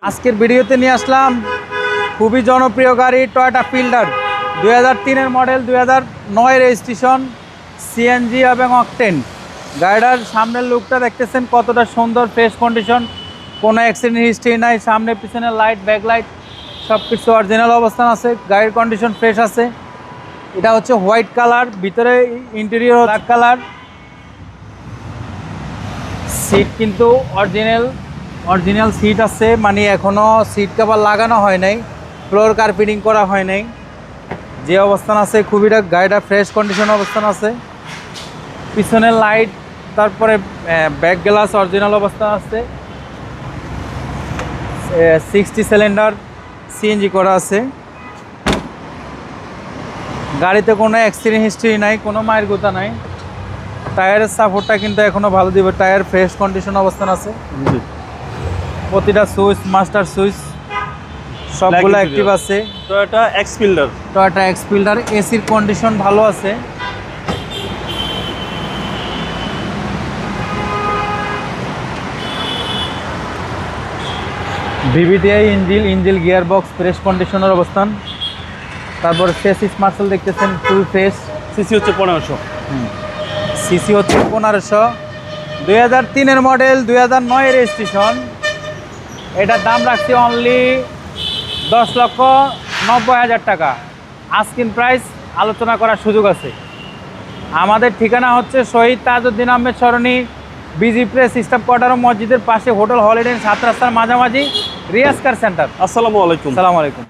আজকের ভিডিওতে নিয়ে আসলাম খুবই জনপ্রিয় গাড়ি টয়োটা ফিল্ডার 2003-এর মডেল, 2009 রেজিস্ট্রেশন, সিএনজি এবং অকটেন। গাড়িটার সামনের লুকটা দেখতেছেন কতটা সুন্দর, ফ্রেশ কন্ডিশন, কোনো অ্যাক্সিডেন্ট হিস্ট্রি নাই। সামনে পিছনে লাইট, ব্যাক লাইট সব কিছু অরিজিনাল অবস্থান আছে। গাড়ির কন্ডিশন ফ্রেশ আছে। এটা হচ্ছে হোয়াইট কালার, ভিতরে ইন্টেরিয়র ব্ল্যাক কালার। সিট কিন্তু অরিজিনাল সিট আছে, মানে এখনও সিট কভার লাগানো হয় নাই, ফ্লোর কার্পেটিং করা হয় নাই। যে অবস্থান আছে খুবই গাড়িটা ফ্রেশ কন্ডিশন অবস্থান আছে। পিছনে লাইট, তারপরে ব্যাক গ্লাস অরিজিনাল অবস্থান আছে। 60 সিলিন্ডার সিএনজি করা আছে। গাড়িতে কোনো অ্যাক্সিডেন্ট হিস্ট্রি নাই, কোনো মায়ের গুতা নাই। টায়ারের সাপোর্টটা কিন্তু এখনও ভালো দিবে, টায়ার ফ্রেশ কন্ডিশন অবস্থান আছে। প্রতিটা সুইচ, মাস্টার সুইচ সবগুলো অ্যাক্টিভ আছে। টয়োটা এক্সফিল্ডার এসির কন্ডিশন ভালো আছে। ভিভিটিআই ইঞ্জিল গিয়ার বক্স ফ্রেশ কন্ডিশনের অবস্থান। তারপর চেসিস মার্সেল দেখতেছেন খুবই ফ্রেশ। সিসি হচ্ছে 1500। সিসি হচ্ছে 1500। 2003-এর মডেল, 2009 রেজিস্ট্রেশন। এটার দাম রাখছি অনলি 10,90,000 টাকা। আস্কিং প্রাইস আলোচনা করার সুযোগ আছে। আমাদের ঠিকানা হচ্ছে শহীদ তাজউদ্দিন আহমেদ সরণি, বিজি প্রেস, স্টাফ কোয়ার্টার মসজিদের পাশে, হোটেল হলিডে 7 রাস্তার মাঝামাঝি, রিয়াজ কার সেন্টার। আসসালামু আলাইকুম। আসসালামু আলাইকুম।